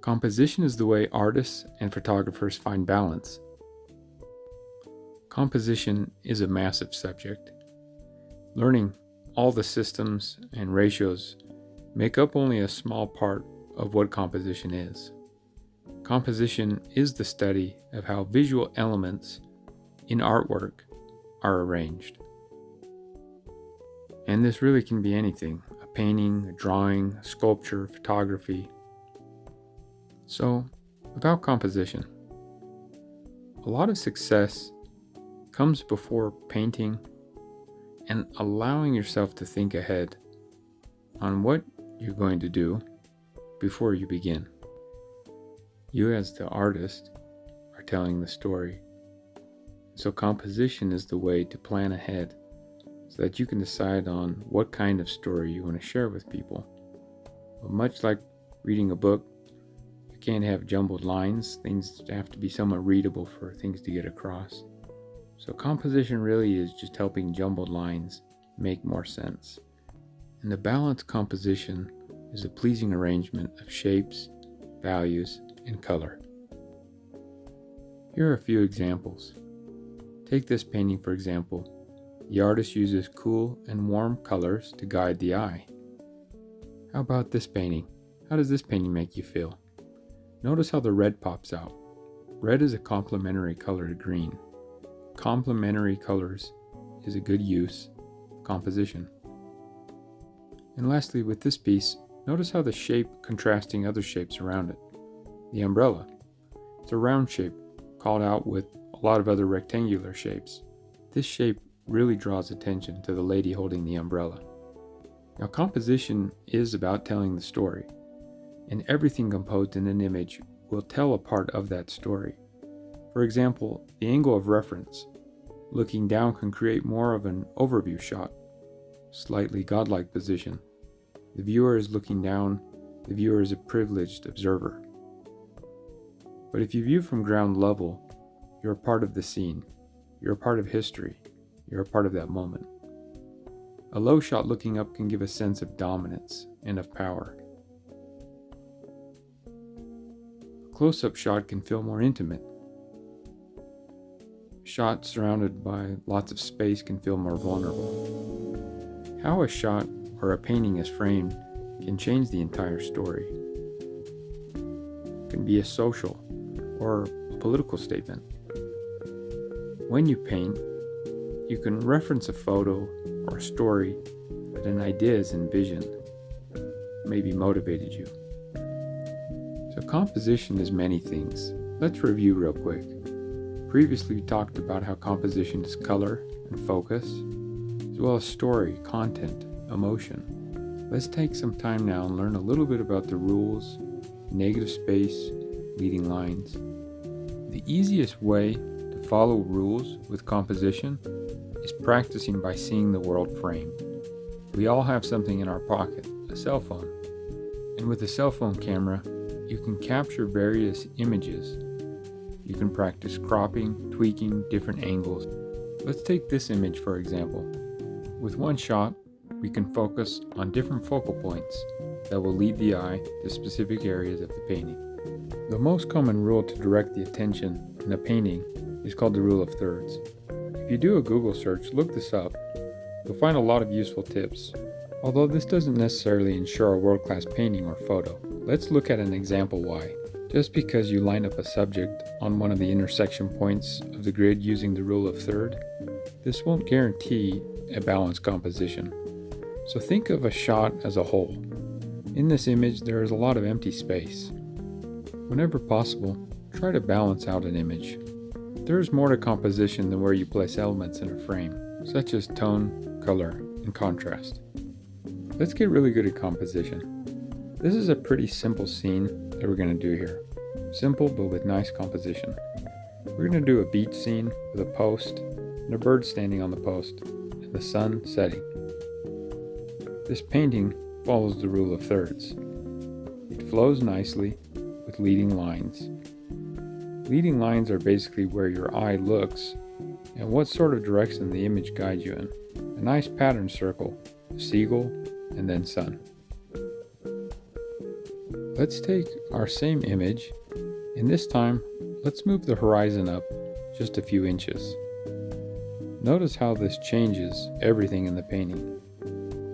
Composition is the way artists and photographers find balance. Composition is a massive subject. Learning all the systems and ratios make up only a small part of what composition is. Composition is the study of how visual elements in artwork are arranged. And this really can be anything: a painting, a drawing, a sculpture, photography. So, about composition. A lot of success comes before painting and allowing yourself to think ahead on what you're going to do before you begin. You as the artist are telling the story. So composition is the way to plan ahead so that you can decide on what kind of story you want to share with people. But much like reading a book, you can't have jumbled lines. Things have to be somewhat readable for things to get across. So composition really is just helping jumbled lines make more sense. And the balanced composition is a pleasing arrangement of shapes, values, and color. Here are a few examples. Take this painting for example. The artist uses cool and warm colors to guide the eye. How about this painting? How does this painting make you feel? Notice how the red pops out. Red is a complementary color to green. Complementary colors is a good use of composition. And lastly, with this piece, notice how the shape contrasting other shapes around it. The umbrella. It's a round shape called out with a lot of other rectangular shapes. This shape really draws attention to the lady holding the umbrella. Now, composition is about telling the story, and everything composed in an image will tell a part of that story. For example, the angle of reference. Looking down can create more of an overview shot, slightly godlike position. The viewer is looking down, the viewer is a privileged observer. But if you view from ground level, you're a part of the scene, you're a part of history, you're a part of that moment. A low shot looking up can give a sense of dominance and of power. A close-up shot can feel more intimate. A shot surrounded by lots of space can feel more vulnerable. How a shot or a painting is framed can change the entire story. It can be a social or a political statement. When you paint, you can reference a photo or a story that an idea is envisioned, maybe motivated you. So composition is many things. Let's review real quick. Previously we talked about how composition is color and focus, as well as story, content, emotion. Let's take some time now and learn a little bit about the rules, negative space, leading lines. The easiest way to follow rules with composition is practicing by seeing the world framed. We all have something in our pocket, a cell phone. And with a cell phone camera, you can capture various images. You can practice cropping, tweaking different angles. Let's take this image for example. With one shot, we can focus on different focal points that will lead the eye to specific areas of the painting. The most common rule to direct the attention in a painting is called the rule of thirds. If you do a Google search, look this up. You'll find a lot of useful tips, although this doesn't necessarily ensure a world-class painting or photo. Let's look at an example why. Just because you line up a subject on one of the intersection points of the grid using the rule of third, this won't guarantee a balanced composition. So think of a shot as a whole. In this image, there is a lot of empty space. Whenever possible, try to balance out an image. There is more to composition than where you place elements in a frame, such as tone, color, and contrast. Let's get really good at composition. This is a pretty simple scene that we're going to do here. Simple, but with nice composition. We're going to do a beach scene with a post and a bird standing on the post and the sun setting. This painting follows the rule of thirds. It flows nicely with leading lines. Leading lines are basically where your eye looks and what sort of direction the image guides you in. A nice pattern circle of seagull and then sun. Let's take our same image, and this time, let's move the horizon up just a few inches. Notice how this changes everything in the painting.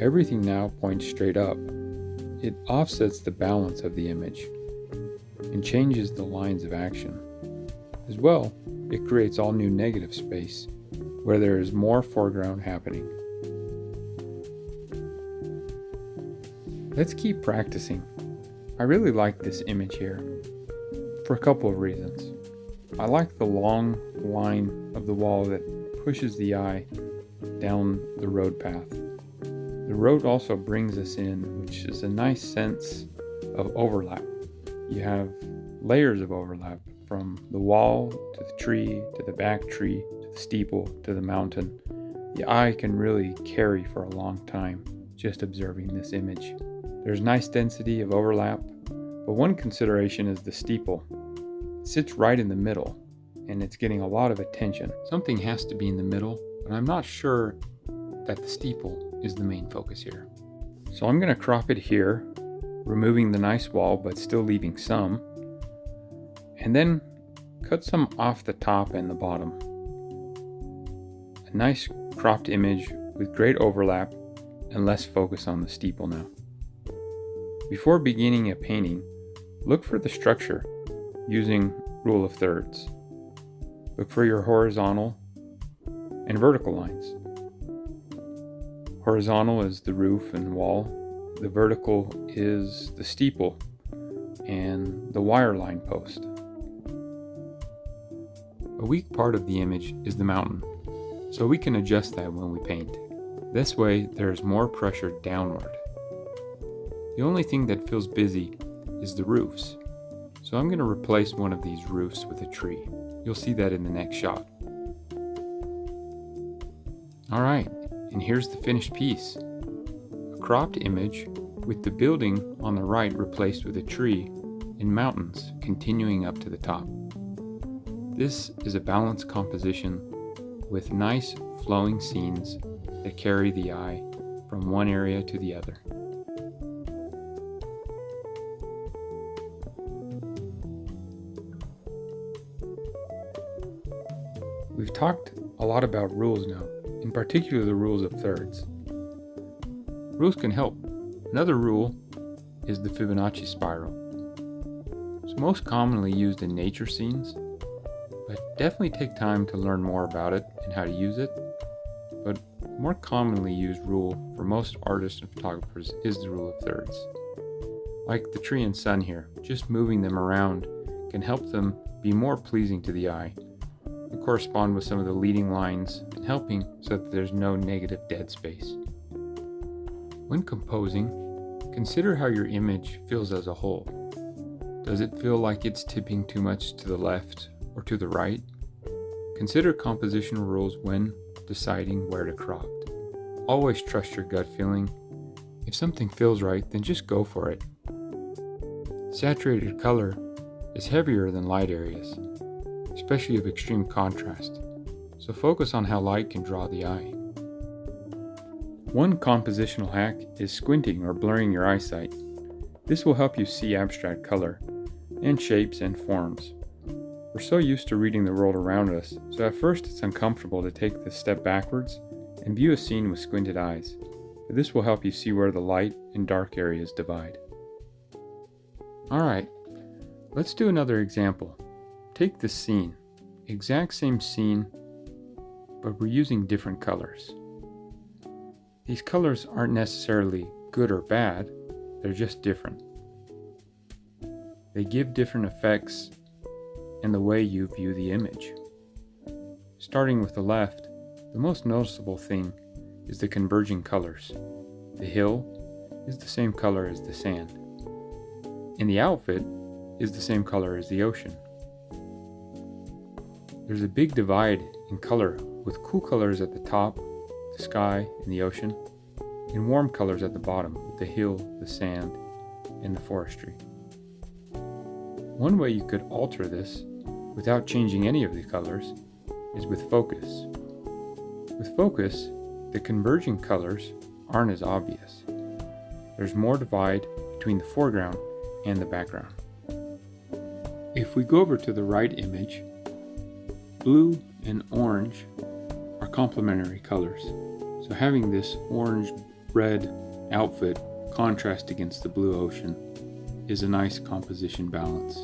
Everything now points straight up. It offsets the balance of the image and changes the lines of action. As well, it creates all new negative space where there is more foreground happening. Let's keep practicing. I really like this image here for a couple of reasons. I like the long line of the wall that pushes the eye down the road path. The road also brings us in, which is a nice sense of overlap. You have layers of overlap from the wall to the tree to the back tree to the steeple to the mountain. The eye can really carry for a long time just observing this image. There's nice density of overlap, but one consideration is the steeple. It sits right in the middle and it's getting a lot of attention. Something has to be in the middle, but I'm not sure that the steeple is the main focus here. So I'm going to crop it here, removing the nice wall but still leaving some, and then cut some off the top and the bottom. A nice cropped image with great overlap and less focus on the steeple now. Before beginning a painting, look for the structure using rule of thirds. Look for your horizontal and vertical lines. Horizontal is the roof and wall. The vertical is the steeple and the wire line post. A weak part of the image is the mountain, so we can adjust that when we paint. This way, there is more pressure downward. The only thing that feels busy is the roofs, so I'm going to replace one of these roofs with a tree. You'll see that in the next shot. Alright, and here's the finished piece. A cropped image with the building on the right replaced with a tree and mountains continuing up to the top. This is a balanced composition with nice flowing scenes that carry the eye from one area to the other. We've talked a lot about rules now, in particular the rules of thirds. Rules can help. Another rule is the Fibonacci spiral. It's most commonly used in nature scenes, but definitely take time to learn more about it and how to use it. But more commonly used rule for most artists and photographers is the rule of thirds. Like the tree and sun here, just moving them around can help them be more pleasing to the eye and correspond with some of the leading lines and helping so that there's no negative dead space. When composing, consider how your image feels as a whole. Does it feel like it's tipping too much to the left or to the right? Consider compositional rules when deciding where to crop. Always trust your gut feeling. If something feels right, then just go for it. Saturated color is heavier than light areas, especially of extreme contrast, so focus on how light can draw the eye. One compositional hack is squinting or blurring your eyesight. This will help you see abstract color and shapes and forms. We're so used to reading the world around us, so at first it's uncomfortable to take this step backwards and view a scene with squinted eyes, but this will help you see where the light and dark areas divide. Alright, let's do another example. Take this scene, exact same scene, but we're using different colors. These colors aren't necessarily good or bad, they're just different. They give different effects in the way you view the image. Starting with the left, the most noticeable thing is the converging colors. The hill is the same color as the sand, and the outfit is the same color as the ocean. There's a big divide in color, with cool colors at the top, the sky and the ocean, and warm colors at the bottom, with the hill, the sand, and the forestry. One way you could alter this without changing any of the colors is with focus. With focus, the converging colors aren't as obvious. There's more divide between the foreground and the background. If we go over to the right image, blue and orange are complementary colors. So having this orange-red outfit contrast against the blue ocean is a nice composition balance.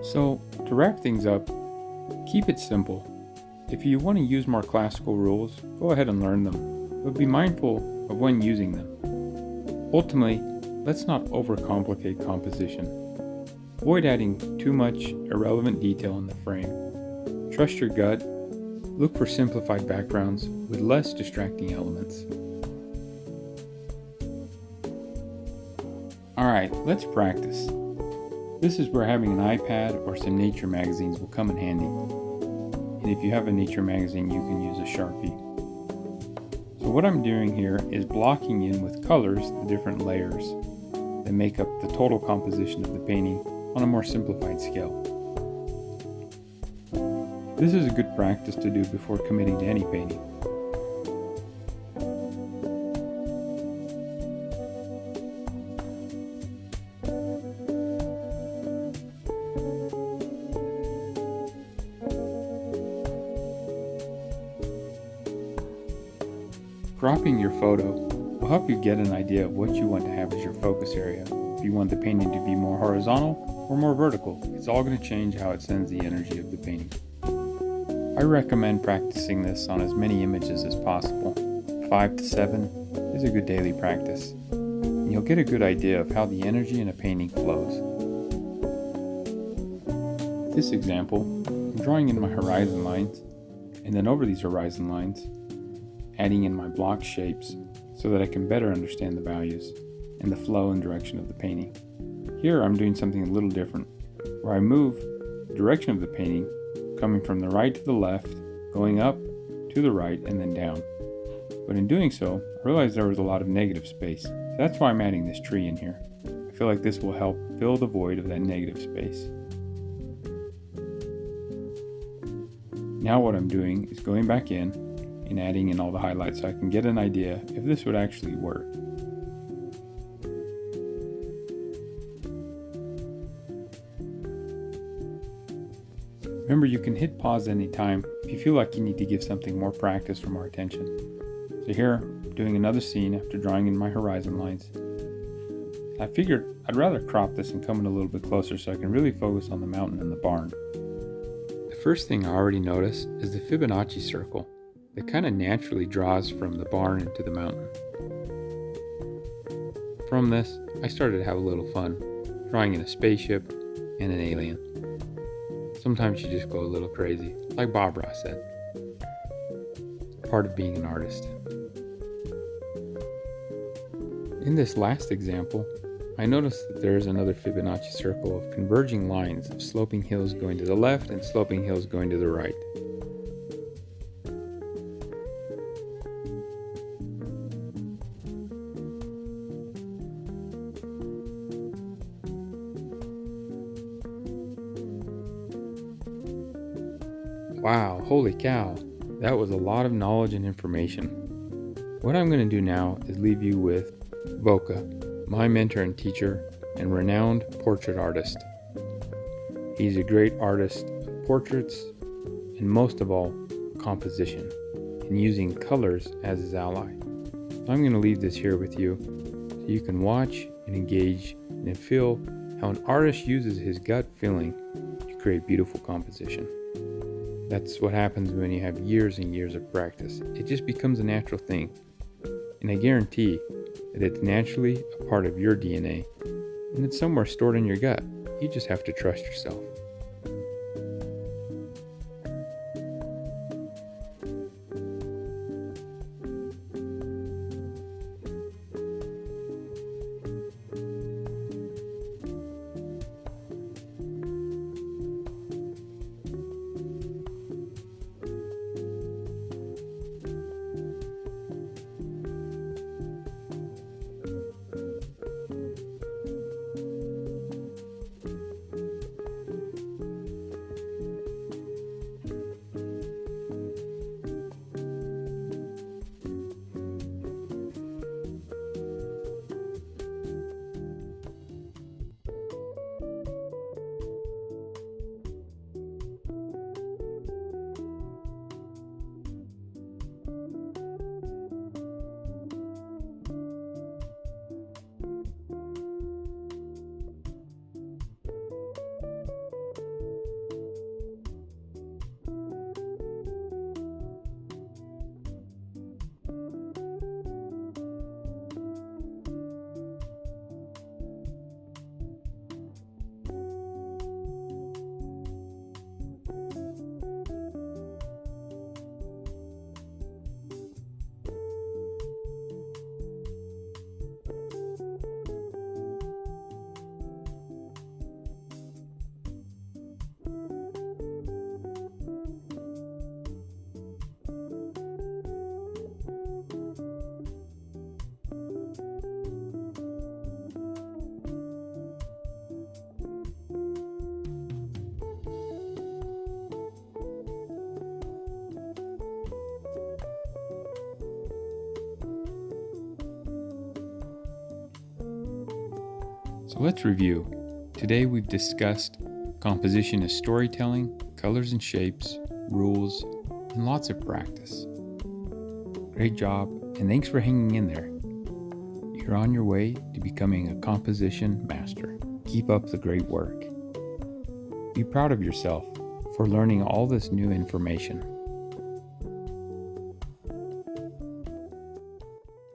So to wrap things up, keep it simple. If you want to use more classical rules, go ahead and learn them, but be mindful of when using them. Ultimately, let's not overcomplicate composition. Avoid adding too much irrelevant detail in the frame. Trust your gut. Look for simplified backgrounds with less distracting elements. Alright, let's practice. This is where having an iPad or some nature magazines will come in handy. And if you have a nature magazine, you can use a Sharpie. So what I'm doing here is blocking in with colors the different layers that make up the total composition of the painting on a more simplified scale. This is a good practice to do before committing to any painting. Cropping your photo will help you get an idea of what you want to have as your focus area. If you want the painting to be more horizontal or more vertical, it's all going to change how it sends the energy of the painting. I recommend practicing this on as many images as possible. 5 to 7 is a good daily practice, and you'll get a good idea of how the energy in a painting flows. This example, I'm drawing in my horizon lines, and then over these horizon lines, adding in my block shapes so that I can better understand the values and the flow and direction of the painting. Here I'm doing something a little different, where I move the direction of the painting coming from the right to the left, going up to the right, and then down. But in doing so, I realized there was a lot of negative space. So that's why I'm adding this tree in here. I feel like this will help fill the void of that negative space. Now what I'm doing is going back in and adding in all the highlights so I can get an idea if this would actually work. Remember, you can hit pause anytime if you feel like you need to give something more practice or more attention. So here, I'm doing another scene after drawing in my horizon lines. I figured I'd rather crop this and come in a little bit closer so I can really focus on the mountain and the barn. The first thing I already noticed is the Fibonacci circle that kind of naturally draws from the barn into the mountain. From this, I started to have a little fun, drawing in a spaceship and an alien. Sometimes you just go a little crazy, like Bob Ross said. Part of being an artist. In this last example, I noticed that there is another Fibonacci circle of converging lines of sloping hills going to the left and sloping hills going to the right. Wow, holy cow, that was a lot of knowledge and information. What I'm going to do now is leave you with Boca, my mentor and teacher and renowned portrait artist. He's a great artist of portraits and most of all, composition, and using colors as his ally. So I'm going to leave this here with you so you can watch and engage and feel how an artist uses his gut feeling to create beautiful composition. That's what happens when you have years and years of practice. It just becomes a natural thing. And I guarantee that it's naturally a part of your DNA, and it's somewhere stored in your gut. You just have to trust yourself. So let's review. Today we've discussed composition as storytelling, colors and shapes, rules, and lots of practice. Great job, and thanks for hanging in there. You're on your way to becoming a composition master. Keep up the great work. Be proud of yourself for learning all this new information.